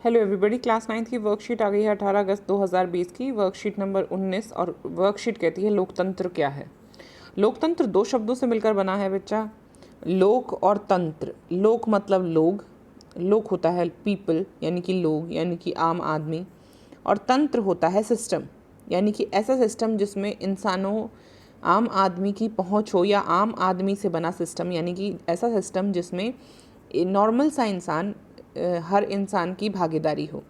Hello everybody, class 9th की worksheet आ गई है 18 अगस्त 2020 की। वर्कशीट नंबर 19 और वर्कशीट कहती है लोकतंत्र क्या है। लोकतंत्र दो शब्दों से मिलकर बना है बच्चा, लोक और तंत्र। लोक मतलब लोग, लोक होता है पीपल यानी कि लोग यानी कि आम आदमी, और तंत्र होता है सिस्टम यानी कि ऐसा सिस्टम जिसमें इंसानों आम आदमी की पहुंच हो, या आम आदमी से बना सिस्टम यानी कि ऐसा सिस्टम जिसमें नॉर्मल सा इंसान, हर इंसान की भागीदारी हो।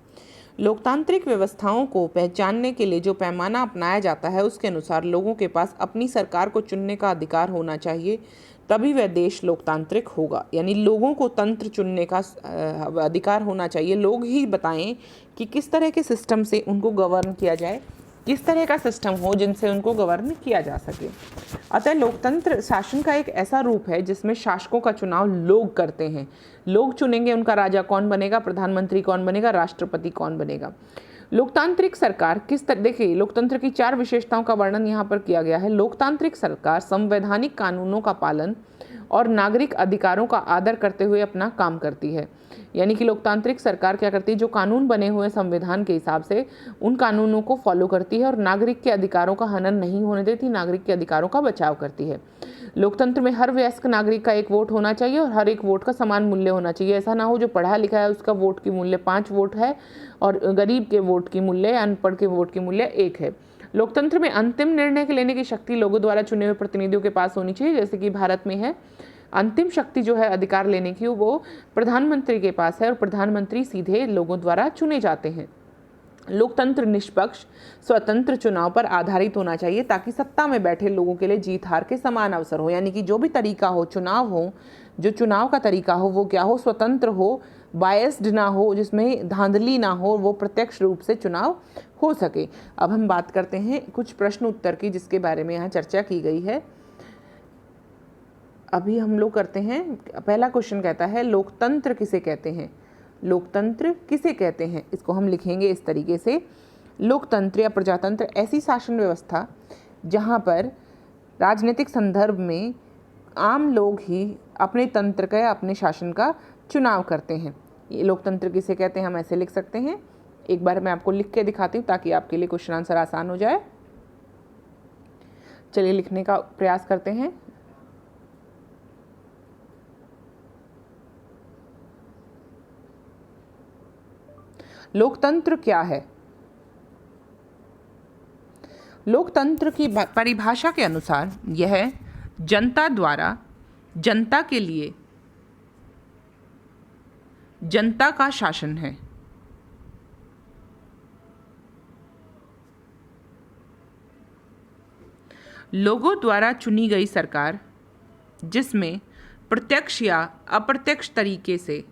लोकतांत्रिक व्यवस्थाओं को पहचानने के लिए जो पैमाना अपनाया जाता है उसके अनुसार लोगों के पास अपनी सरकार को चुनने का अधिकार होना चाहिए, तभी वह देश लोकतांत्रिक होगा। यानी लोगों को तंत्र चुनने का अधिकार होना चाहिए। लोग ही बताएं कि किस तरह के सिस्टम से उनको गवर्न किया जाए, किस तरह का सिस्टम हो जिनसे उनको गवर्न किया जा सके। अतः लोकतंत्र शासन का एक ऐसा रूप है जिसमें शासकों का चुनाव लोग करते हैं। लोग चुनेंगे उनका राजा कौन बनेगा, प्रधानमंत्री कौन बनेगा, राष्ट्रपति कौन बनेगा। लोकतांत्रिक सरकार किस तरह, देखिए लोकतंत्र की 4 विशेषताओं का वर्णन यहाँ पर किया गया है। लोकतांत्रिक सरकार संवैधानिक कानूनों का पालन और नागरिक अधिकारों का आदर करते हुए अपना काम करती है। यानी कि लोकतांत्रिक सरकार क्या करती है, जो कानून बने हुए संविधान के हिसाब से उन कानूनों को फॉलो करती है और नागरिक के अधिकारों का हनन नहीं होने देती, नागरिक के अधिकारों का बचाव करती है। लोकतंत्र में हर वयस्क नागरिक का एक वोट होना चाहिए और हर एक वोट का समान मूल्य होना चाहिए। ऐसा ना हो जो पढ़ा लिखा है उसका वोट की मूल्य 5 वोट है और गरीब के वोट की मूल्य या अनपढ़ के वोट की मूल्य 1 है। लोकतंत्र में अंतिम निर्णय लेने की शक्ति लोगों द्वारा चुने हुए प्रतिनिधियों के पास होनी चाहिए। जैसे कि भारत में है, अंतिम शक्ति जो है अधिकार लेने की वो प्रधानमंत्री के पास है और प्रधानमंत्री सीधे लोगों द्वारा चुने जाते हैं। लोकतंत्र निष्पक्ष स्वतंत्र चुनाव पर आधारित होना चाहिए ताकि सत्ता में बैठे लोगों के लिए जीत हार के समान अवसर हो। यानी कि जो भी तरीका हो, चुनाव हो, जो चुनाव का तरीका हो वो क्या हो, स्वतंत्र हो, बायस्ड ना हो, जिसमें धांधली ना हो, वो प्रत्यक्ष रूप से चुनाव हो सके। अब हम बात करते हैं कुछ प्रश्न उत्तर की जिसके बारे में यहाँ चर्चा की गई है। अभी हम लोग करते हैं, पहला क्वेश्चन कहता है लोकतंत्र किसे कहते हैं। लोकतंत्र किसे कहते हैं, इसको हम लिखेंगे इस तरीके से। लोकतंत्र या प्रजातंत्र ऐसी शासन व्यवस्था जहाँ पर राजनीतिक संदर्भ में आम लोग ही अपने तंत्र का या अपने शासन का चुनाव करते हैं। ये लोकतंत्र किसे कहते हैं हम ऐसे लिख सकते हैं। एक बार मैं आपको लिख के दिखाती हूँ ताकि आपके लिए क्वेश्चन आंसर आसान हो जाए। चलिए लिखने का प्रयास करते हैं। लोकतंत्र क्या है। लोकतंत्र की परिभाषा के अनुसार यह जनता द्वारा जनता के लिए जनता का शासन है। लोगों द्वारा चुनी गई सरकार जिसमें प्रत्यक्ष या अप्रत्यक्ष तरीके से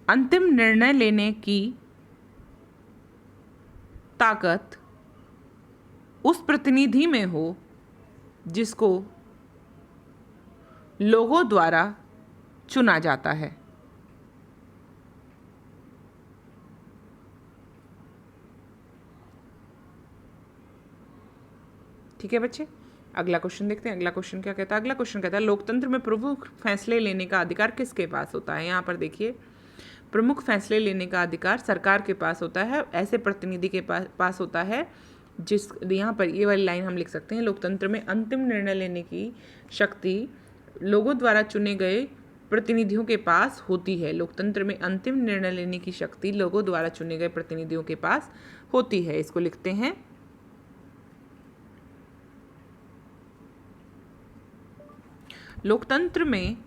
अंतिम निर्णय लेने की ताकत उस प्रतिनिधि में हो जिसको लोगों द्वारा चुना जाता है। ठीक है बच्चे, अगला क्वेश्चन देखते हैं। अगला क्वेश्चन क्या कहता है। अगला क्वेश्चन कहता है लोकतंत्र में प्रमुख फैसले लेने का अधिकार किसके पास होता है। यहाँ पर देखिए, प्रमुख फैसले लेने का अधिकार सरकार के पास होता है, ऐसे प्रतिनिधि के पास होता है जिस, यहाँ पर ये वाली लाइन हम लिख सकते हैं, लोकतंत्र में अंतिम निर्णय लेने की शक्ति लोगों द्वारा चुने गए प्रतिनिधियों के पास होती है। लोकतंत्र में अंतिम निर्णय लेने की शक्ति लोगों द्वारा चुने गए प्रतिनिधियों के पास होती है। इसको लिखते हैं। लोकतंत्र में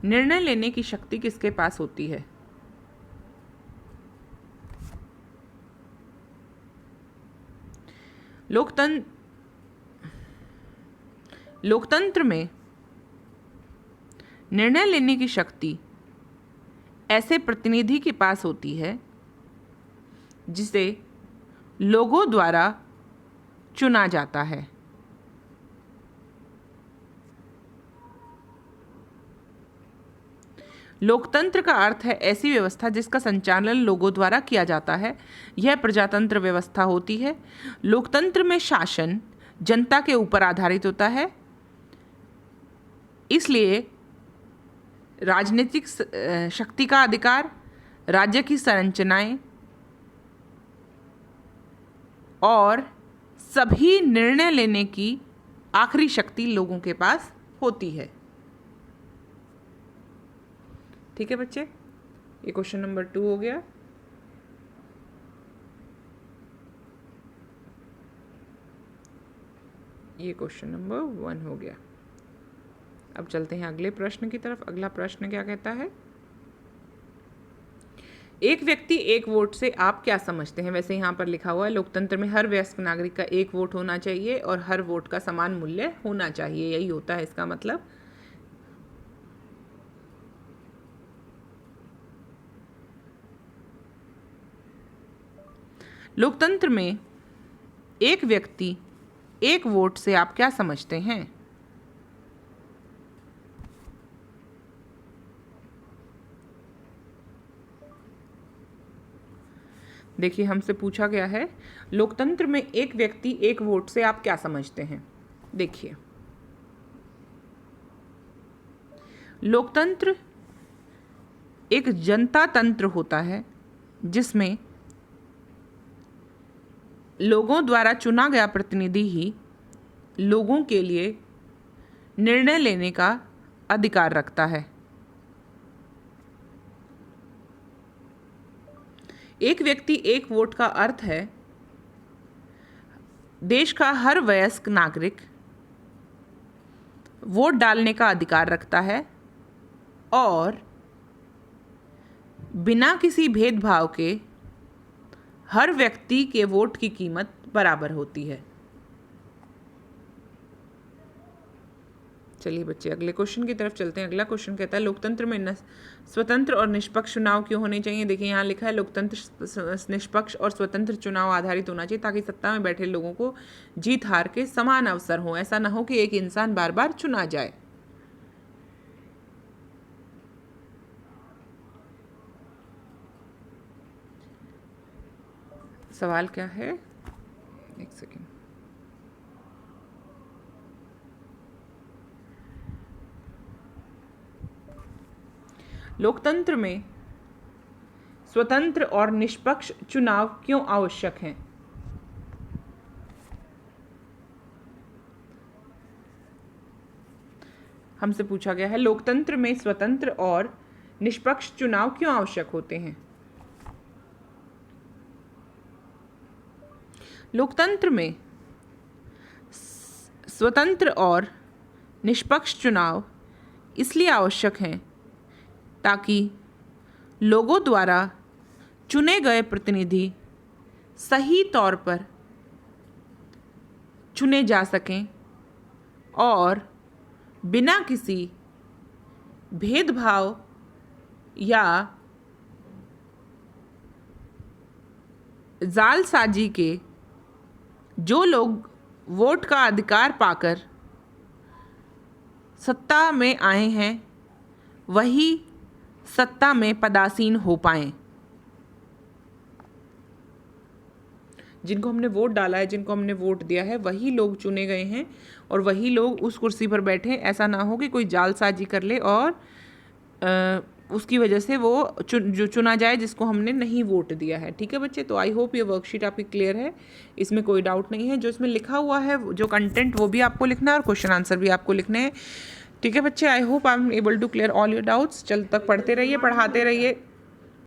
निर्णय लेने की शक्ति किसके पास होती है। लोकतंत्र में निर्णय लेने की शक्ति ऐसे प्रतिनिधि के पास होती है जिसे लोगों द्वारा चुना जाता है। लोकतंत्र का अर्थ है ऐसी व्यवस्था जिसका संचालन लोगों द्वारा किया जाता है। यह प्रजातंत्र व्यवस्था होती है। लोकतंत्र में शासन जनता के ऊपर आधारित होता है, इसलिए राजनीतिक शक्ति का अधिकार, राज्य की संरचनाएं और सभी निर्णय लेने की आखिरी शक्ति लोगों के पास होती है। ठीक है बच्चे, ये क्वेश्चन नंबर 2 हो गया। ये क्वेश्चन नंबर 1 हो गया। अब चलते हैं अगले प्रश्न की तरफ। अगला प्रश्न क्या कहता है? एक व्यक्ति एक वोट से आप क्या समझते हैं? वैसे यहाँ पर लिखा हुआ है लोकतंत्र में हर वयस्क नागरिक का एक वोट होना चाहिए और हर वोट का समान मूल्य होना चाहिए, यही होता है इसका मतलब। लोकतंत्र में एक व्यक्ति एक वोट से आप क्या समझते हैं? देखिए, हमसे पूछा गया है लोकतंत्र में एक व्यक्ति एक वोट से आप क्या समझते हैं। देखिए, लोकतंत्र एक जनता तंत्र होता है जिसमें लोगों द्वारा चुना गया प्रतिनिधि ही लोगों के लिए निर्णय लेने का अधिकार रखता है। एक व्यक्ति एक वोट का अर्थ है देश का हर वयस्क नागरिक वोट डालने का अधिकार रखता है और बिना किसी भेदभाव के हर व्यक्ति के वोट की कीमत बराबर होती है। चलिए बच्चे, अगले क्वेश्चन की तरफ चलते हैं। अगला क्वेश्चन कहता है लोकतंत्र में स्वतंत्र और निष्पक्ष चुनाव क्यों होने चाहिए? देखिए, यहाँ लिखा है लोकतंत्र निष्पक्ष और स्वतंत्र चुनाव आधारित होना चाहिए ताकि सत्ता में बैठे लोगों को जीत हार के समान अवसर हो। ऐसा ना हो कि एक इंसान बार बार चुना जाए। सवाल क्या है? एक सेकेंड। लोकतंत्र में स्वतंत्र और निष्पक्ष चुनाव क्यों आवश्यक हैं? हमसे पूछा गया है लोकतंत्र में स्वतंत्र और निष्पक्ष चुनाव क्यों आवश्यक होते हैं। लोकतंत्र में स्वतंत्र और निष्पक्ष चुनाव इसलिए आवश्यक हैं ताकि लोगों द्वारा चुने गए प्रतिनिधि सही तौर पर चुने जा सकें और बिना किसी भेदभाव या जालसाजी के जो लोग वोट का अधिकार पाकर सत्ता में आए हैं वही सत्ता में पदासीन हो पाएं। जिनको हमने वोट डाला है, जिनको हमने वोट दिया है, वही लोग चुने गए हैं और वही लोग उस कुर्सी पर बैठे। ऐसा ना हो कि कोई जालसाजी कर ले और उसकी वजह से वो जो चुना जाए जिसको हमने नहीं वोट दिया है। ठीक है बच्चे, तो आई होप ये वर्कशीट आपकी क्लियर है, इसमें कोई डाउट नहीं है। जो इसमें लिखा हुआ है जो कंटेंट वो भी आपको लिखना है और क्वेश्चन आंसर भी आपको लिखने हैं। ठीक है बच्चे, I hope I am able to clear all your doubts. चल तक पढ़ते रहिए, पढ़ाते रहिए।